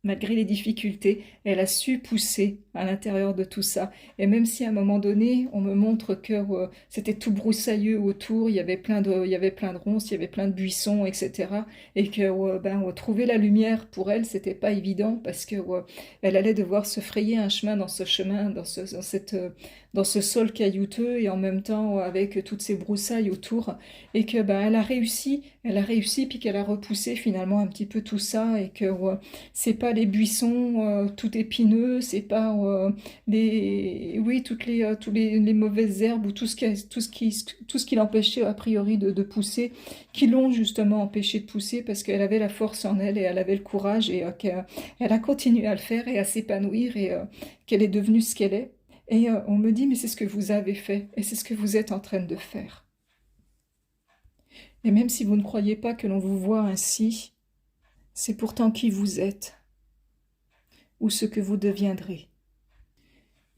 malgré les difficultés, elle a su pousser à l'intérieur de tout ça. Et même si à un moment donné, on me montre que c'était tout broussailleux autour, il y avait plein de ronces, il y avait plein de buissons, etc. Et que trouver la lumière pour elle, c'était pas évident parce que elle allait devoir se frayer un chemin dans ce chemin, dans ce sol caillouteux et en même temps avec toutes ces broussailles autour. Et que elle a réussi, puis qu'elle a repoussé finalement un petit peu tout ça et que c'est pas les buissons tout épineux, c'est pas toutes les mauvaises herbes ou tout ce qui l'empêchait a priori de pousser, qui l'ont justement empêché de pousser parce qu'elle avait la force en elle et elle avait le courage et qu'elle a continué à le faire et à s'épanouir et qu'elle est devenue ce qu'elle est. Et on me dit, mais c'est ce que vous avez fait et c'est ce que vous êtes en train de faire. Et même si vous ne croyez pas que l'on vous voit ainsi, c'est pourtant qui vous êtes ou ce que vous deviendrez.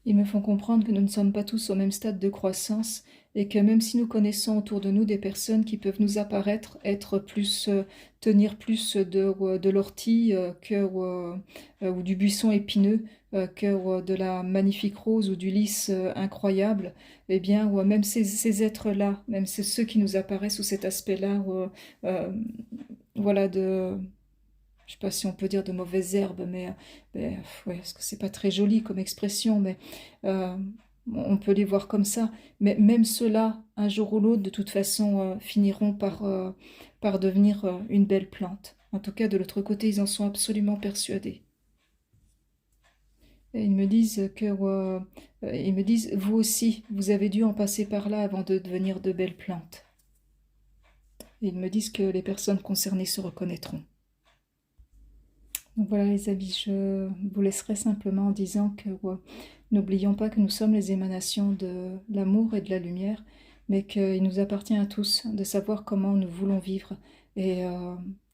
Ils me font comprendre que nous ne sommes pas tous au même stade de croissance et que même si nous connaissons autour de nous des personnes qui peuvent nous apparaître être plus, tenir plus de l'ortie ou du buisson épineux que de la magnifique rose ou du lys incroyable, eh bien, même ces êtres-là, même ceux qui nous apparaissent sous cet aspect-là, voilà, je sais pas si on peut dire de mauvaises herbes, mais ouais, parce que c'est pas très joli comme expression, mais On peut les voir comme ça, mais même ceux-là, un jour ou l'autre, de toute façon, finiront par devenir une belle plante. En tout cas, de l'autre côté, ils en sont absolument persuadés. Et ils me disent ils me disent, vous aussi, vous avez dû en passer par là avant de devenir de belles plantes. Et ils me disent que les personnes concernées se reconnaîtront. Donc voilà les amis, je vous laisserai simplement en disant que n'oublions pas que nous sommes les émanations de l'amour et de la lumière, mais qu'il nous appartient à tous de savoir comment nous voulons vivre et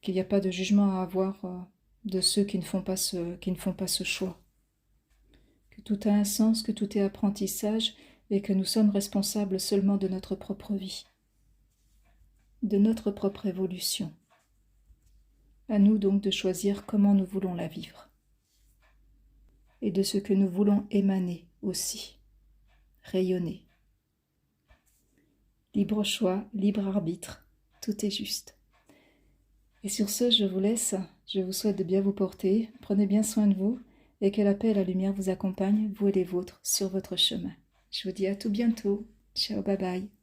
qu'il n'y a pas de jugement à avoir de ceux qui ne font pas ce choix. Que tout a un sens, que tout est apprentissage et que nous sommes responsables seulement de notre propre vie, de notre propre évolution. À nous donc de choisir comment nous voulons la vivre et de ce que nous voulons émaner aussi, rayonner. Libre choix, libre arbitre, tout est juste. Et sur ce, je vous laisse, je vous souhaite de bien vous porter, prenez bien soin de vous et que la paix et la lumière vous accompagnent, vous et les vôtres, sur votre chemin. Je vous dis à tout bientôt. Ciao, bye bye.